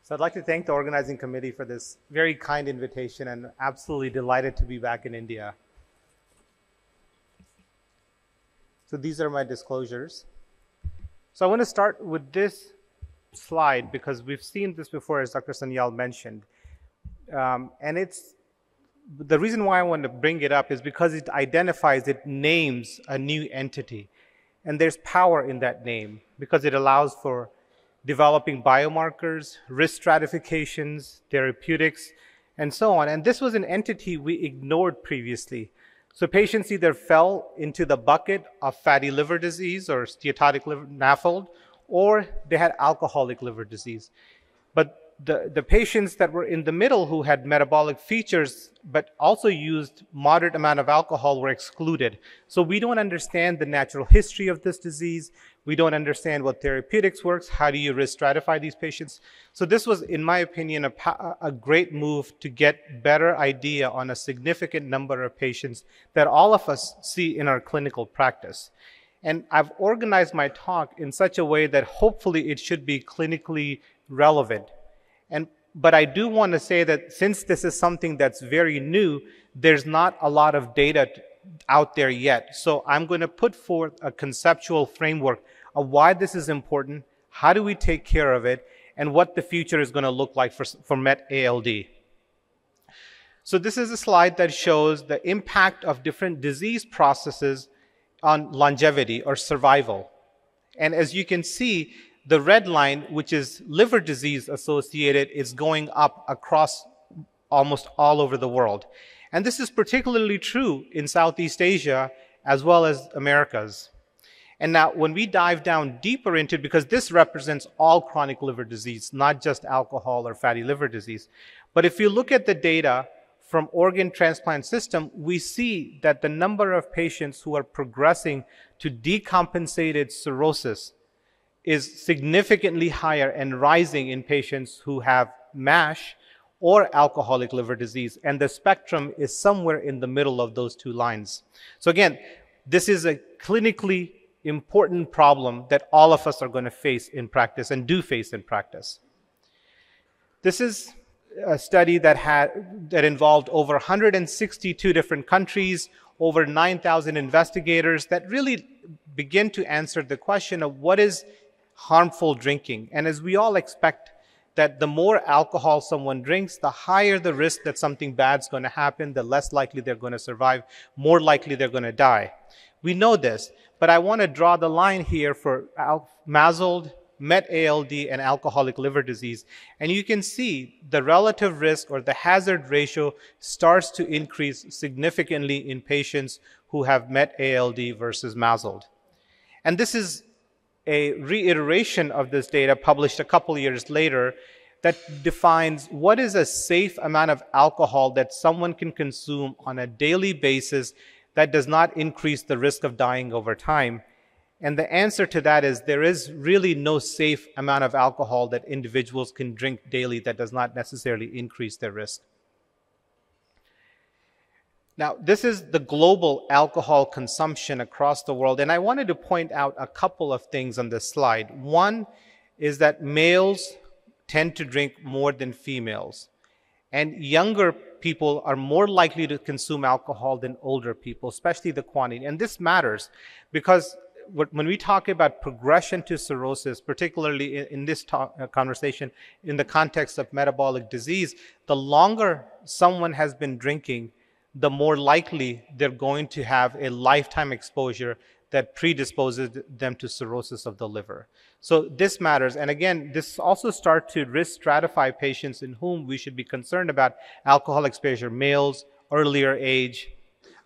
So I'd like to thank the organizing committee for this very kind invitation, and absolutely delighted to be back in India. So these are my disclosures. So I want to start with this slide because we've seen this before, as Dr. Sanyal mentioned. And it's the reason why I want to bring it up is because it identifies, it names a new entity. And there's power in that name because it allows for developing biomarkers, risk stratifications, therapeutics, and so on. And this was an entity we ignored previously. So patients either fell into the bucket of fatty liver disease or steatotic liver NAFLD, or they had alcoholic liver disease. But the patients that were in the middle who had metabolic features but also used moderate amount of alcohol were excluded. So we don't understand the natural history of this disease. We don't understand what therapeutics works. How do you risk stratify these patients? So this was, in my opinion, a great move to get better idea on a significant number of patients that all of us see in our clinical practice. And I've organized my talk in such a way that hopefully it should be clinically relevant. But I do want to say that since this is something that's very new, there's not a lot of data out there yet. So I'm going to put forth a conceptual framework of why this is important, how do we take care of it, and what the future is going to look like for MetALD. So this is a slide that shows the impact of different disease processes on longevity or survival. And as you can see, the red line, which is liver disease associated, is going up across almost all over the world. And this is particularly true in Southeast Asia as well as Americas. And now when we dive down deeper into it, because this represents all chronic liver disease, not just alcohol or fatty liver disease. But if you look at the data from organ transplant system, we see that the number of patients who are progressing to decompensated cirrhosis is significantly higher and rising in patients who have MASH or alcoholic liver disease. And the spectrum is somewhere in the middle of those two lines. So again, this is a clinically important problem that all of us are going to face in practice and do face in practice. This is a study that involved over 162 different countries, over 9,000 investigators that really begin to answer the question of what is harmful drinking. And as we all expect that the more alcohol someone drinks, the higher the risk that something bad's going to happen, the less likely they're going to survive, more likely they're going to die. We know this, but I want to draw the line here for MASLD, MetALD, and alcoholic liver disease. And you can see the relative risk or the hazard ratio starts to increase significantly in patients who have MetALD versus MASLD. And this is a reiteration of this data published a couple years later that defines what is a safe amount of alcohol that someone can consume on a daily basis that does not increase the risk of dying over time. And the answer to that is there is really no safe amount of alcohol that individuals can drink daily that does not necessarily increase their risk. Now, this is the global alcohol consumption across the world, and I wanted to point out a couple of things on this slide. One is that males tend to drink more than females, and younger people are more likely to consume alcohol than older people, especially the quantity. And this matters because when we talk about progression to cirrhosis, particularly in this conversation in the context of metabolic disease, the longer someone has been drinking, the more likely they're going to have a lifetime exposure that predisposes them to cirrhosis of the liver. So this matters. And again, this also starts to risk stratify patients in whom we should be concerned about alcohol exposure, males, earlier age.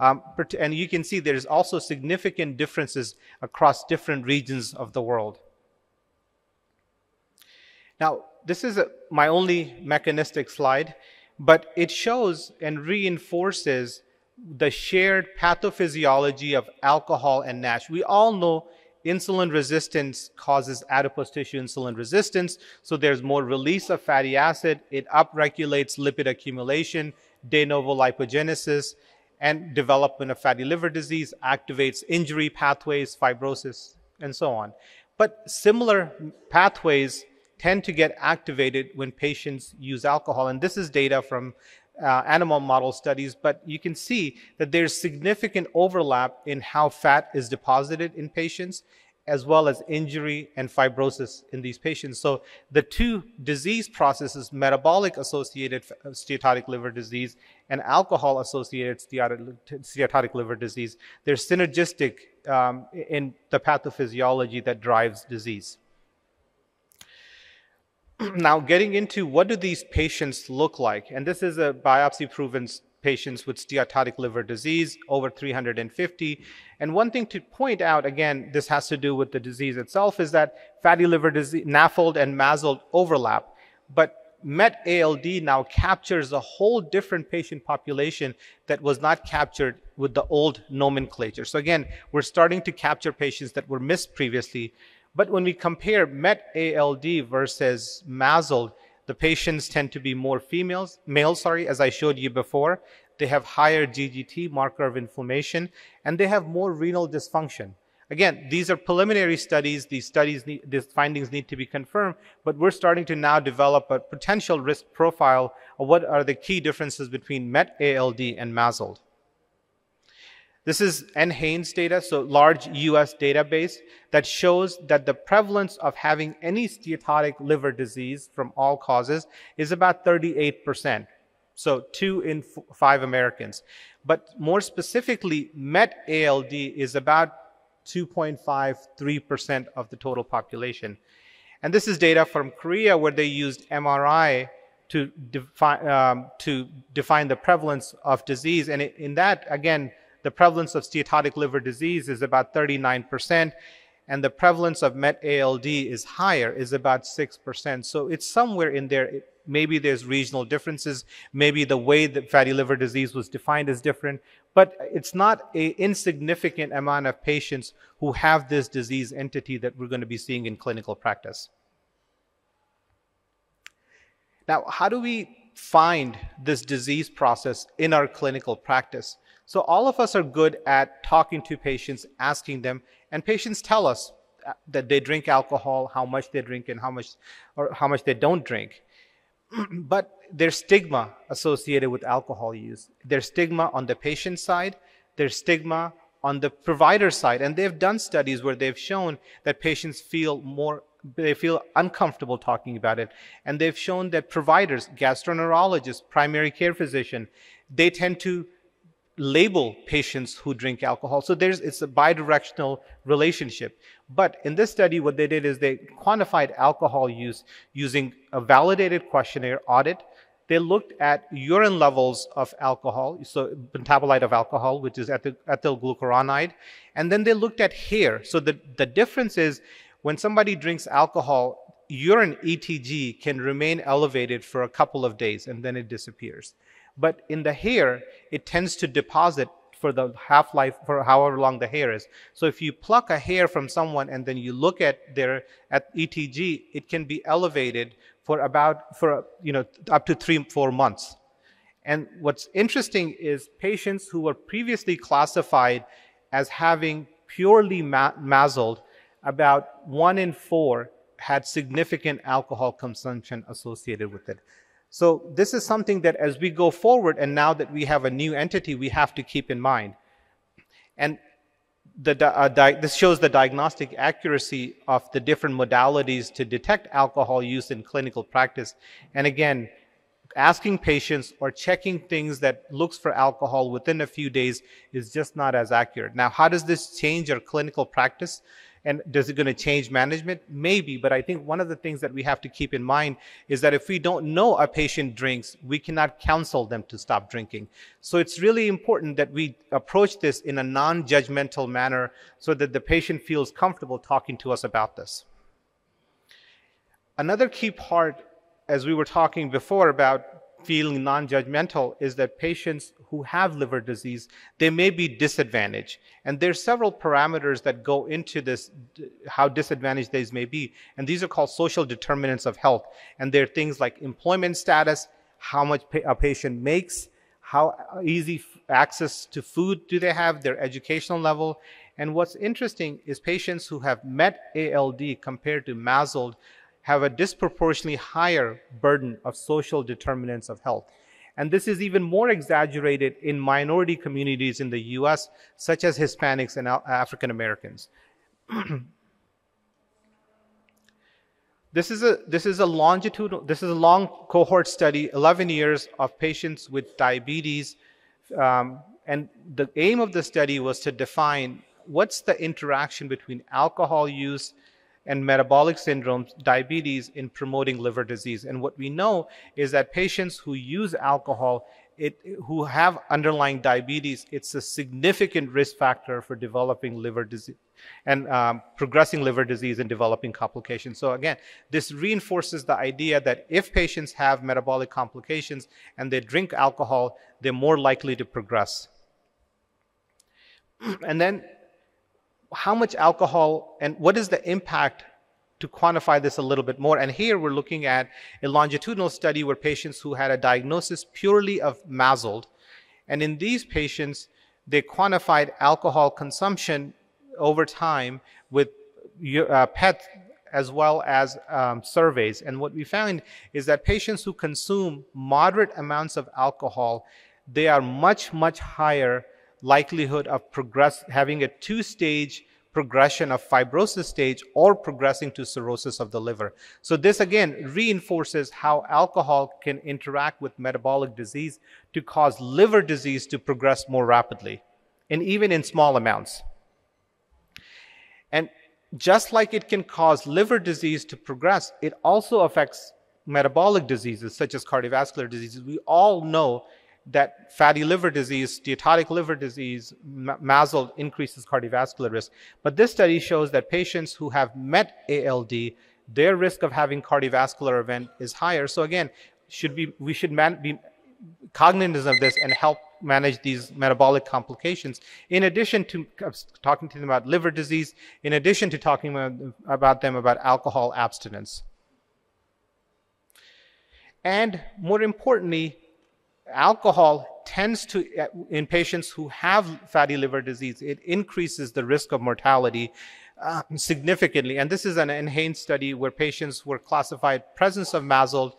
And you can see there's also significant differences across different regions of the world. Now, this is my only mechanistic slide, but it shows and reinforces the shared pathophysiology of alcohol and NASH. We all know insulin resistance causes adipose tissue insulin resistance, so there's more release of fatty acid. It upregulates lipid accumulation, de novo lipogenesis, and development of fatty liver disease, activates injury pathways, fibrosis, and so on. But similar pathways tend to get activated when patients use alcohol. And this is data from animal model studies, but you can see that there's significant overlap in how fat is deposited in patients, as well as injury and fibrosis in these patients. So the two disease processes, metabolic associated steatotic liver disease and alcohol associated steatotic liver disease, they're synergistic in the pathophysiology that drives disease. Now, getting into what do these patients look like, and this is a biopsy-proven patients with steatotic liver disease, over 350. And one thing to point out, again, this has to do with the disease itself, is that fatty liver disease, NAFLD and MASLD overlap. But MetALD now captures a whole different patient population that was not captured with the old nomenclature. So again, we're starting to capture patients that were missed previously. But when we compare MetALD versus MASLD, the patients tend to be more males, as I showed you before. They have higher GGT, marker of inflammation, and they have more renal dysfunction. Again, these are preliminary studies. These findings need to be confirmed, but we're starting to now develop a potential risk profile of what are the key differences between MetALD and MASLD. This is NHANES data, so large US database that shows that the prevalence of having any steatotic liver disease from all causes is about 38%. So 2 in 5 Americans. But more specifically, MetALD is about 2.53% of the total population. And this is data from Korea where they used MRI to define the prevalence of disease. And in that, again, the prevalence of steatotic liver disease is about 39%, and the prevalence of MetALD is higher, is about 6%. So it's somewhere in there. Maybe there's regional differences. Maybe the way that fatty liver disease was defined is different, but it's not an insignificant amount of patients who have this disease entity that we're going to be seeing in clinical practice. Now, how do we find this disease process in our clinical practice? So all of us are good at talking to patients, asking them, and patients tell us that they drink alcohol, how much they drink, and how much they don't drink. But there's stigma associated with alcohol use. There's stigma on the patient side. There's stigma on the provider side. And they've done studies where they've shown that patients feel uncomfortable talking about it. And they've shown that providers, gastroenterologists, primary care physician, they tend to label patients who drink alcohol. So it's a bidirectional relationship. But in this study, what they did is they quantified alcohol use using a validated questionnaire audit. They looked at urine levels of alcohol, so metabolite of alcohol, which is ethyl glucuronide. And then they looked at hair. So the difference is when somebody drinks alcohol, urine ETG can remain elevated for a couple of days and then it disappears. But in the hair, it tends to deposit for the half-life, for however long the hair is. So if you pluck a hair from someone and then you look at their ETG, it can be elevated for up to 3-4 months. And what's interesting is patients who were previously classified as having purely MASLD, about 1 in 4 had significant alcohol consumption associated with it. So this is something that as we go forward, and now that we have a new entity, we have to keep in mind. And this shows the diagnostic accuracy of the different modalities to detect alcohol use in clinical practice. And again, asking patients or checking things that looks for alcohol within a few days is just not as accurate. Now, how does this change our clinical practice? And is it going to change management? Maybe, but I think one of the things that we have to keep in mind is that if we don't know a patient drinks, we cannot counsel them to stop drinking. So it's really important that we approach this in a non-judgmental manner so that the patient feels comfortable talking to us about this. Another key part, as we were talking before about feeling non-judgmental, is that patients who have liver disease, they may be disadvantaged. And there's several parameters that go into this, how disadvantaged these may be. And these are called social determinants of health. And they're things like employment status, how much a patient makes, how easy access to food do they have, their educational level. And what's interesting is patients who have MetALD compared to MASLD have a disproportionately higher burden of social determinants of health. And this is even more exaggerated in minority communities in the US, such as Hispanics and African Americans. This is a long cohort study, 11 years of patients with diabetes. And the aim of the study was to define what's the interaction between alcohol use and metabolic syndromes, diabetes, in promoting liver disease. And what we know is that patients who use alcohol, who have underlying diabetes, it's a significant risk factor for developing liver disease and progressing liver disease and developing complications. So again, this reinforces the idea that if patients have metabolic complications and they drink alcohol, they're more likely to progress. And then how much alcohol and what is the impact, to quantify this a little bit more. And here we're looking at a longitudinal study where patients who had a diagnosis purely of MetALD, and in these patients, they quantified alcohol consumption over time with PET as well as surveys. And what we found is that patients who consume moderate amounts of alcohol, they are much, much higher likelihood of having a two-stage progression of fibrosis stage or progressing to cirrhosis of the liver. So this again reinforces how alcohol can interact with metabolic disease to cause liver disease to progress more rapidly, and even in small amounts. And just like it can cause liver disease to progress, it also affects metabolic diseases such as cardiovascular diseases. We all know that fatty liver disease, steatotic liver disease, MetALD increases cardiovascular risk. But this study shows that patients who have MetALD, their risk of having cardiovascular event is higher. So again, we should be cognizant of this and help manage these metabolic complications, in addition to talking to them about liver disease, in addition to talking about alcohol abstinence. And more importantly, alcohol tends to, in patients who have fatty liver disease, it increases the risk of mortality significantly. And this is an enhanced study where patients were classified presence of MetALD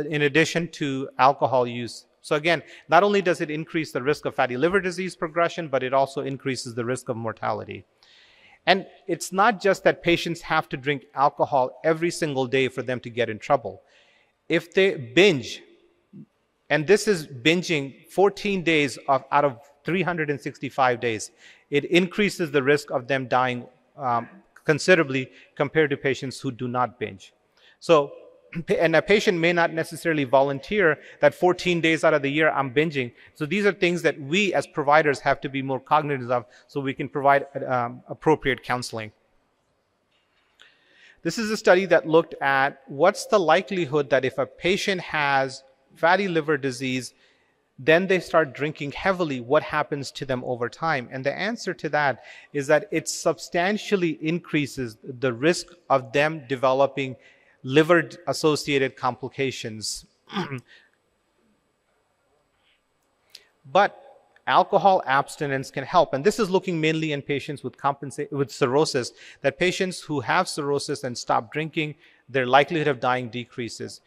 in addition to alcohol use. So again, not only does it increase the risk of fatty liver disease progression, but it also increases the risk of mortality. And it's not just that patients have to drink alcohol every single day for them to get in trouble. If they binge, and this is binging 14 days out of 365 days, it increases the risk of them dying considerably compared to patients who do not binge. So, and a patient may not necessarily volunteer that 14 days out of the year I'm binging. So these are things that we as providers have to be more cognizant of so we can provide appropriate counseling. This is a study that looked at what's the likelihood that if a patient has fatty liver disease, then they start drinking heavily, what happens to them over time? And the answer to that is that it substantially increases the risk of them developing liver-associated complications. But alcohol abstinence can help. And this is looking mainly in patients with cirrhosis, that patients who have cirrhosis and stop drinking, their likelihood of dying decreases.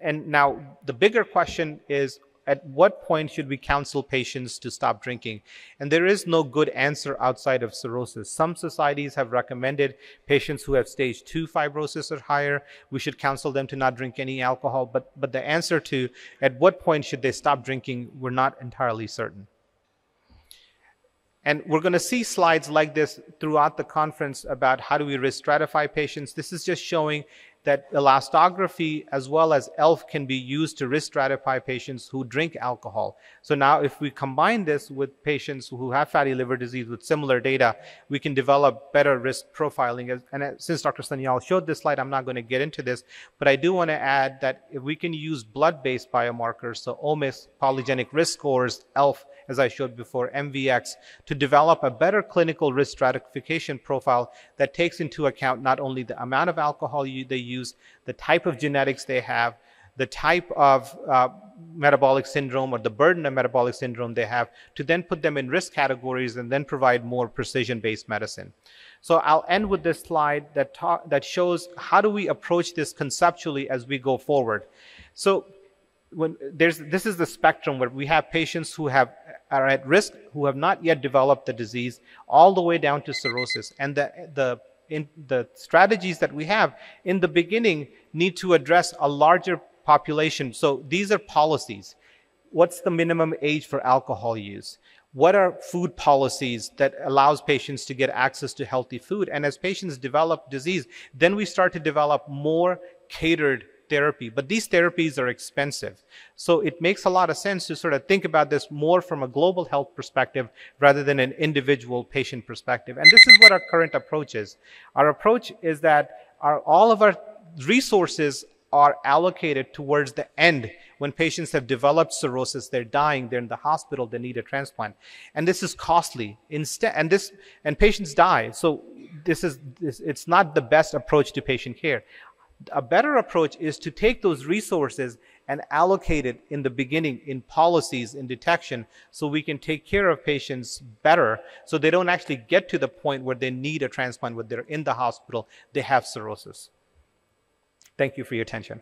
And now the bigger question is, at what point should we counsel patients to stop drinking? And there is no good answer outside of cirrhosis. Some societies have recommended patients who have stage 2 fibrosis or higher, we should counsel them to not drink any alcohol. But the answer to at what point should they stop drinking, we're not entirely certain. And we're going to see slides like this throughout the conference about how do we risk stratify patients. This is just showing that elastography as well as ELF can be used to risk stratify patients who drink alcohol. So now if we combine this with patients who have fatty liver disease with similar data, we can develop better risk profiling. And since Dr. Sanyal showed this slide, I'm not going to get into this, but I do want to add that if we can use blood-based biomarkers, so omics, polygenic risk scores, ELF, as I showed before, MVX, to develop a better clinical risk stratification profile that takes into account not only the amount of alcohol they use, the type of genetics they have, the type of metabolic syndrome or the burden of metabolic syndrome they have, to then put them in risk categories and then provide more precision-based medicine. So I'll end with this slide that shows how do we approach this conceptually as we go forward. So this is the spectrum where we have patients who are at risk, who have not yet developed the disease, all the way down to cirrhosis. And the strategies that we have in the beginning need to address a larger population. So these are policies. What's the minimum age for alcohol use? What are food policies that allows patients to get access to healthy food? And as patients develop disease, then we start to develop more catered therapy. But these therapies are expensive. So it makes a lot of sense to sort of think about this more from a global health perspective rather than an individual patient perspective. And this is what our current approach is. Our approach is that all of our resources are allocated towards the end. When patients have developed cirrhosis, they're dying, they're in the hospital, they need a transplant. And this is costly. And patients die. So it's not the best approach to patient care. A better approach is to take those resources and allocate it in the beginning in policies, in detection, so we can take care of patients better so they don't actually get to the point where they need a transplant, when they're in the hospital, they have cirrhosis. Thank you for your attention.